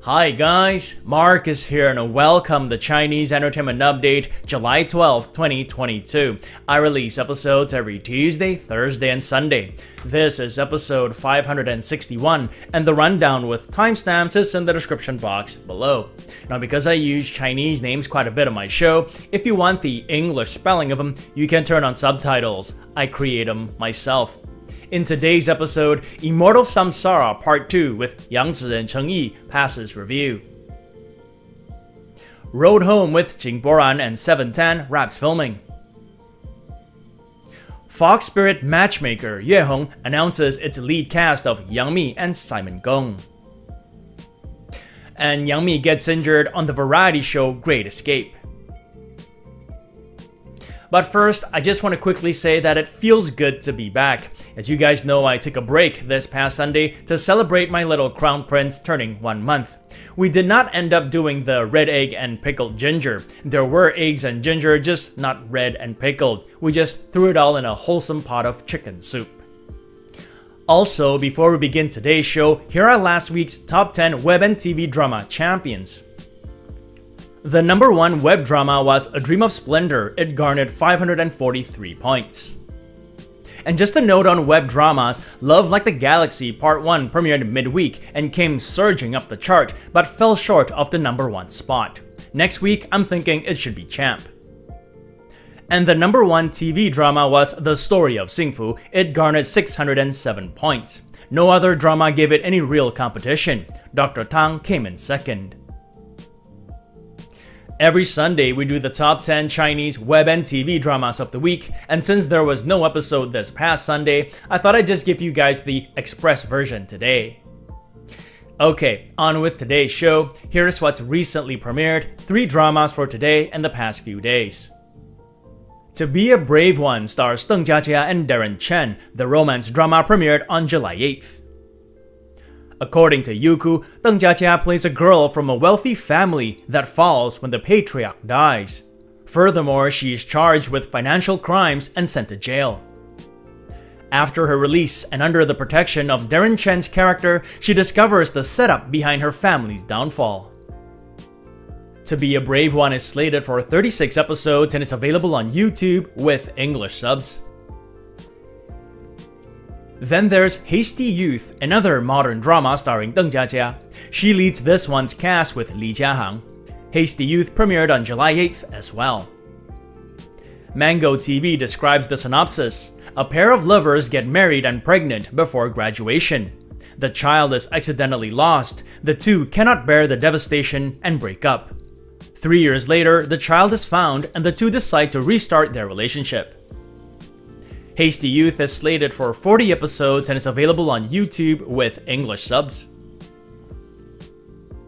Hi guys, Marcus here and welcome to the Chinese Entertainment Update, July 12, 2022. I release episodes every Tuesday, Thursday, and Sunday. This is episode 561, and the rundown with timestamps is in the description box below. Now, because I use Chinese names quite a bit on my show, if you want the English spelling of them, you can turn on subtitles. I create them myself. In today's episode, Immortal Samsara Part 2 with Yang Zi and Cheng Yi passes review. Road Home with Jing Boran and 710 wraps filming. Fox Spirit Matchmaker Yuan announces its lead cast of Yang Mi and Simon Gong. And Yang Mi gets injured on the variety show Great Escape. But first, I just want to quickly say that it feels good to be back. As you guys know, I took a break this past Sunday to celebrate my little crown prince turning 1 month. We did not end up doing the red egg and pickled ginger. There were eggs and ginger, just not red and pickled. We just threw it all in a wholesome pot of chicken soup. Also, before we begin today's show, here are last week's top 10 web and TV drama champions. The number 1 web drama was A Dream of Splendor. It garnered 543 points. And just a note on web dramas, Love Like the Galaxy Part 1 premiered midweek and came surging up the chart, but fell short of the number 1 spot. Next week, I'm thinking it should be Champ. And the number 1 TV drama was The Story of Xingfu. It garnered 607 points. No other drama gave it any real competition. Dr. Tang came in second. Every Sunday, we do the top 10 Chinese web and TV dramas of the week, and since there was no episode this past Sunday, I thought I'd just give you guys the express version today. Okay, on with today's show. Here's what's recently premiered, 3 dramas for today and the past few days. To Be a Brave One stars Deng Jiajia and Darren Chen. The romance drama premiered on July 8th. According to Youku, Deng Jiajia plays a girl from a wealthy family that falls when the patriarch dies. Furthermore, she is charged with financial crimes and sent to jail. After her release and under the protection of Darren Chen's character, she discovers the setup behind her family's downfall. To Be a Brave One is slated for 36 episodes and is available on YouTube with English subs. Then there's Hasty Youth, another modern drama starring Deng Jiajia. She leads this one's cast with Li Jiahang. Hasty Youth premiered on July 8th as well. Mango TV describes the synopsis. A pair of lovers get married and pregnant before graduation. The child is accidentally lost. The two cannot bear the devastation and break up. 3 years later, the child is found and the two decide to restart their relationship. Hasty Youth is slated for 40 episodes and is available on YouTube with English subs.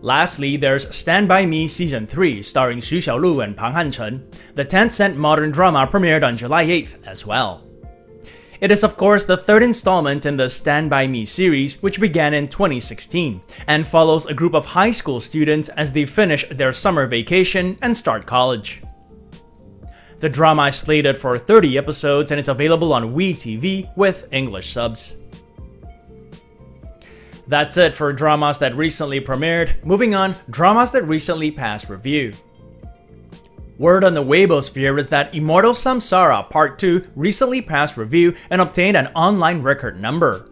Lastly, there's Stand By Me Season 3 starring Xu Xiaolu and Pang Hanchen. The Tencent modern drama premiered on July 8th as well. It is of course the 3rd installment in the Stand By Me series, which began in 2016, and follows a group of high school students as they finish their summer vacation and start college. The drama is slated for 30 episodes and is available on WeTV with English subs. That's it for dramas that recently premiered. Moving on, dramas that recently passed review. Word on the Weibosphere is that Immortal Samsara Part 2 recently passed review and obtained an online record number.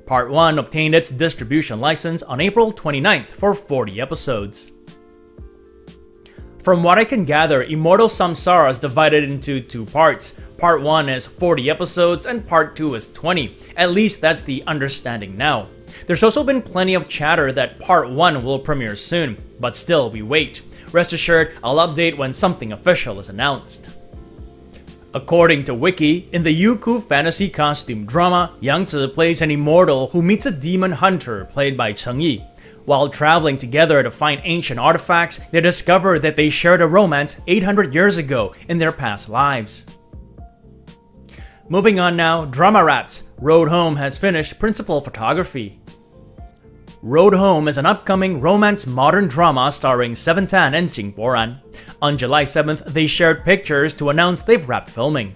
Part 1 obtained its distribution license on April 29th for 40 episodes. From what I can gather, Immortal Samsara is divided into 2 parts. Part 1 is 40 episodes and Part 2 is 20. At least that's the understanding now. There's also been plenty of chatter that Part 1 will premiere soon, but still we wait. Rest assured, I'll update when something official is announced. According to Wiki, in the Youku fantasy costume drama, Yang Zi plays an immortal who meets a demon hunter played by Cheng Yi. While traveling together to find ancient artifacts, they discover that they shared a romance 800 years ago in their past lives. Moving on now, drama wraps. Road Home has finished principal photography. Road Home is an upcoming romance modern drama starring 710 and Jing Boran. On July 7th, they shared pictures to announce they've wrapped filming.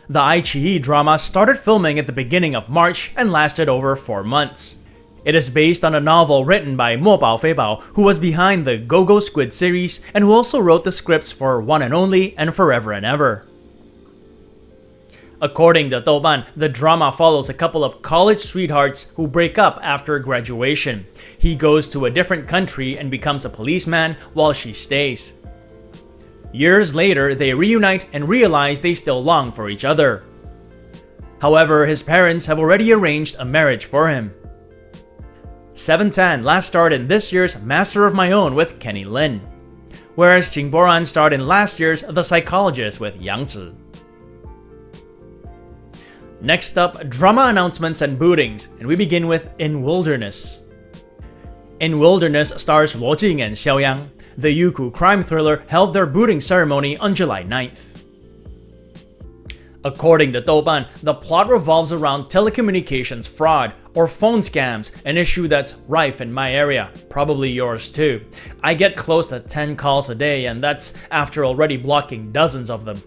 The iQIYI drama started filming at the beginning of March and lasted over 4 months. It is based on a novel written by Mo Bao Fei Bao, who was behind the Go-Go Squid series and who also wrote the scripts for One and Only and Forever and Ever. According to Douban, the drama follows a couple of college sweethearts who break up after graduation. He goes to a different country and becomes a policeman while she stays. Years later, they reunite and realize they still long for each other. However, his parents have already arranged a marriage for him. 7tan last starred in this year's Master of My Own with Kenny Lin, whereas Jing Boran starred in last year's The Psychologist with Yang Zi. Next up, drama announcements and bootings, and we begin with In Wilderness. In Wilderness stars Luo Jing and Xiaoyang. The Youku crime thriller held their booting ceremony on July 9th. According to Douban, the plot revolves around telecommunications fraud or phone scams, an issue that's rife in my area, probably yours too. I get close to 10 calls a day, and that's after already blocking dozens of them.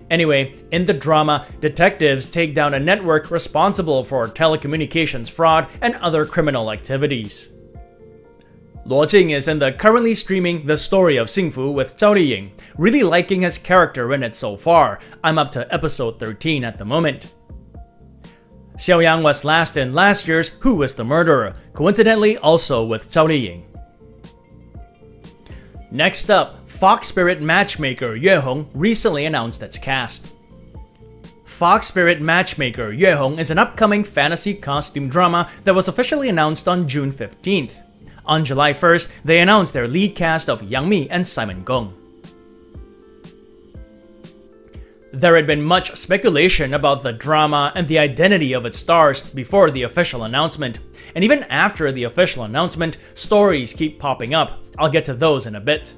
Anyway, in the drama, detectives take down a network responsible for telecommunications fraud and other criminal activities. Luo Jing is in the currently streaming The Story of Xingfu with Zhao Liying, really liking his character in it so far. I'm up to episode 13 at the moment. Xiaoyang was last in last year's Who Was the Murderer, coincidentally also with Zhao Liying. Next up, Fox Spirit Matchmaker Yuan recently announced its cast. Fox Spirit Matchmaker Yuan is an upcoming fantasy costume drama that was officially announced on June 15th. On July 1st, they announced their lead cast of Yang Mi and Simon Gong. There had been much speculation about the drama and the identity of its stars before the official announcement, and even after the official announcement, stories keep popping up. I'll get to those in a bit.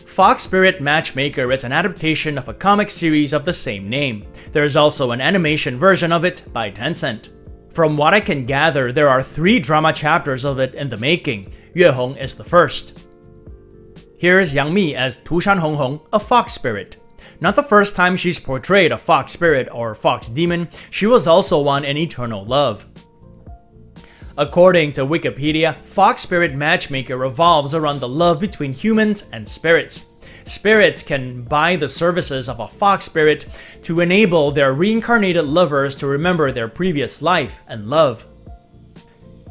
Fox Spirit Matchmaker is an adaptation of a comic series of the same name. There is also an animation version of it by Tencent. From what I can gather, there are 3 drama chapters of it in the making. Yuehong is the first. Here's Yang Mi as Tushan Honghong, a fox spirit. Not the first time she's portrayed a fox spirit or fox demon, she was also one in Eternal Love. According to Wikipedia, Fox Spirit Matchmaker revolves around the love between humans and spirits. Spirits can buy the services of a fox spirit to enable their reincarnated lovers to remember their previous life and love.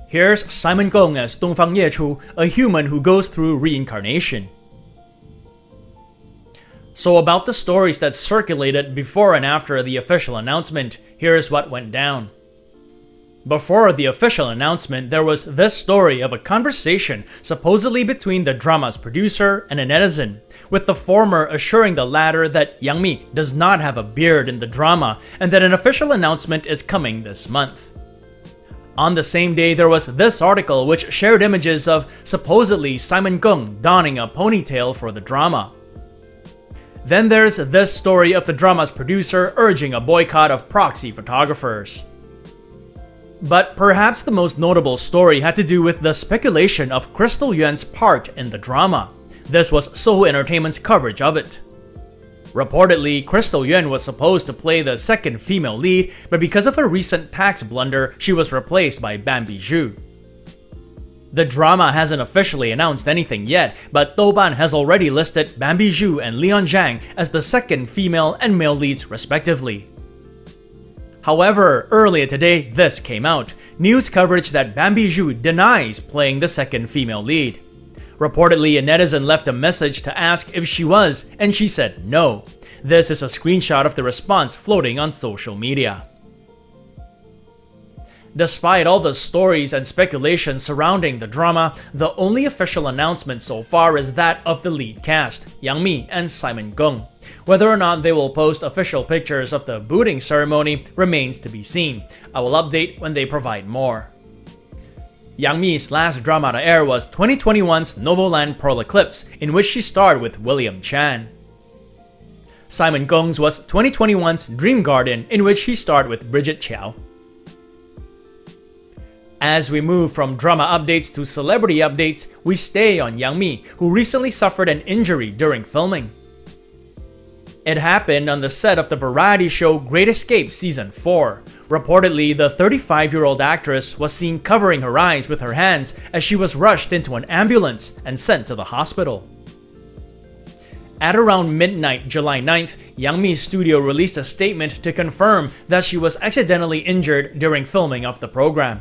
Here's Simon Gong as Dongfang Yechu, a human who goes through reincarnation. So about the stories that circulated before and after the official announcement, here's what went down. Before the official announcement, there was this story of a conversation supposedly between the drama's producer and a netizen, with the former assuring the latter that Yang Mi does not have a beard in the drama and that an official announcement is coming this month. On the same day, there was this article which shared images of supposedly Simon Gong donning a ponytail for the drama. Then there's this story of the drama's producer urging a boycott of proxy photographers. But perhaps the most notable story had to do with the speculation of Crystal Yuan's part in the drama. This was Sohu Entertainment's coverage of it. Reportedly, Crystal Yuan was supposed to play the second female lead, but because of a recent tax blunder, she was replaced by Bambi Zhu. The drama hasn't officially announced anything yet, but Douban has already listed Bambi Zhu and Leon Zhang as the second female and male leads respectively. However, earlier today, this came out. News coverage that Bambi Zhu denies playing the second female lead. Reportedly, a netizen left a message to ask if she was, and she said no. This is a screenshot of the response floating on social media. Despite all the stories and speculation surrounding the drama, the only official announcement so far is that of the lead cast, Yang Mi and Simon Gong. Whether or not they will post official pictures of the booting ceremony remains to be seen. I will update when they provide more. Yang Mi's last drama to air was 2021's Novoland Pearl Eclipse, in which she starred with William Chan. Simon Gong's was 2021's Dream Garden, in which he starred with Bridget Chow. As we move from drama updates to celebrity updates, we stay on Yang Mi, who recently suffered an injury during filming. It happened on the set of the variety show Great Escape Season 4. Reportedly, the 35-year-old actress was seen covering her eyes with her hands as she was rushed into an ambulance and sent to the hospital. At around midnight, July 9th, Yang Mi's studio released a statement to confirm that she was accidentally injured during filming of the program.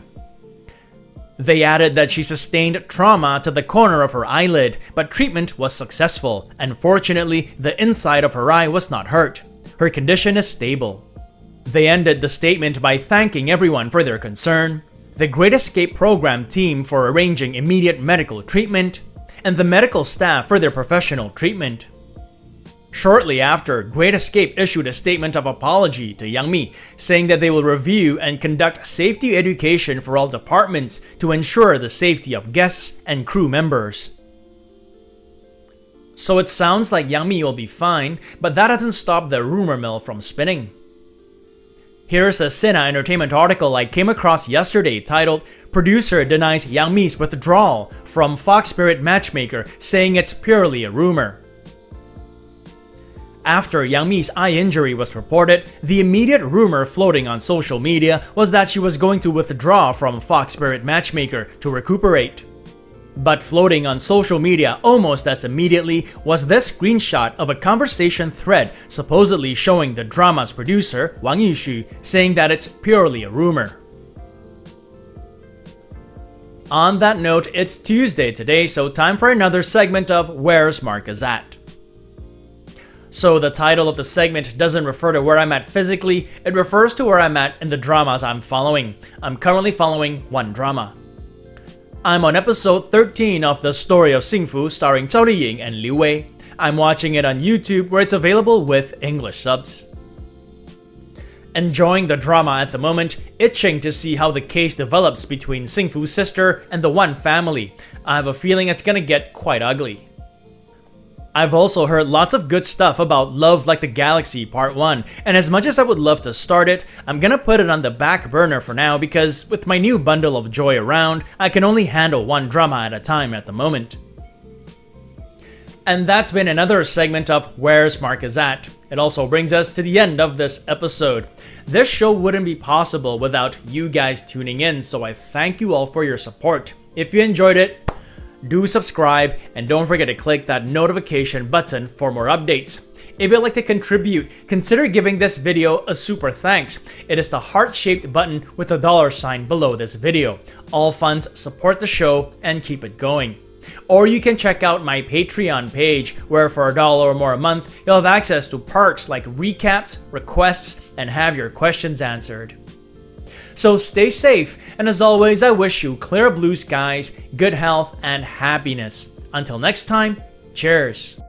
They added that she sustained trauma to the corner of her eyelid, but treatment was successful, and fortunately, the inside of her eye was not hurt. Her condition is stable. They ended the statement by thanking everyone for their concern, the Great Escape program team for arranging immediate medical treatment, and the medical staff for their professional treatment. Shortly after, Great Escape issued a statement of apology to Yang Mi, saying that they will review and conduct safety education for all departments to ensure the safety of guests and crew members. So it sounds like Yang Mi will be fine, but that doesn't stop the rumor mill from spinning. Here's a Sina Entertainment article I came across yesterday titled, "Producer Denies Yang Mi's Withdrawal from Fox Spirit Matchmaker, saying it's purely a rumor." After Yang Mi's eye injury was reported, the immediate rumor floating on social media was that she was going to withdraw from Fox Spirit Matchmaker to recuperate. But floating on social media almost as immediately was this screenshot of a conversation thread supposedly showing the drama's producer, Wang Yushu, saying that it's purely a rumor. On that note, it's Tuesday today, so time for another segment of Where's Marcus At? So the title of the segment doesn't refer to where I'm at physically, it refers to where I'm at in the dramas I'm following. I'm currently following one drama. I'm on episode 13 of The Story of Xingfu starring Zhao Liying and Liu Wei. I'm watching it on YouTube where it's available with English subs. Enjoying the drama at the moment, itching to see how the case develops between Xingfu's sister and the Wan family. I have a feeling it's gonna get quite ugly. I've also heard lots of good stuff about Love Like the Galaxy Part 1, and as much as I would love to start it, I'm gonna put it on the back burner for now because with my new bundle of joy around, I can only handle one drama at a time at the moment. And that's been another segment of Where's Marcus At? It also brings us to the end of this episode. This show wouldn't be possible without you guys tuning in, so I thank you all for your support. If you enjoyed it, do subscribe and don't forget to click that notification button for more updates. If you'd like to contribute, consider giving this video a super thanks. It is the heart-shaped button with the $sign below this video. All funds support the show and keep it going. Or you can check out my Patreon page, where for $1 or more a month, you'll have access to perks like recaps, requests, and have your questions answered. So stay safe, and as always, I wish you clear blue skies, good health, and happiness. Until next time, cheers!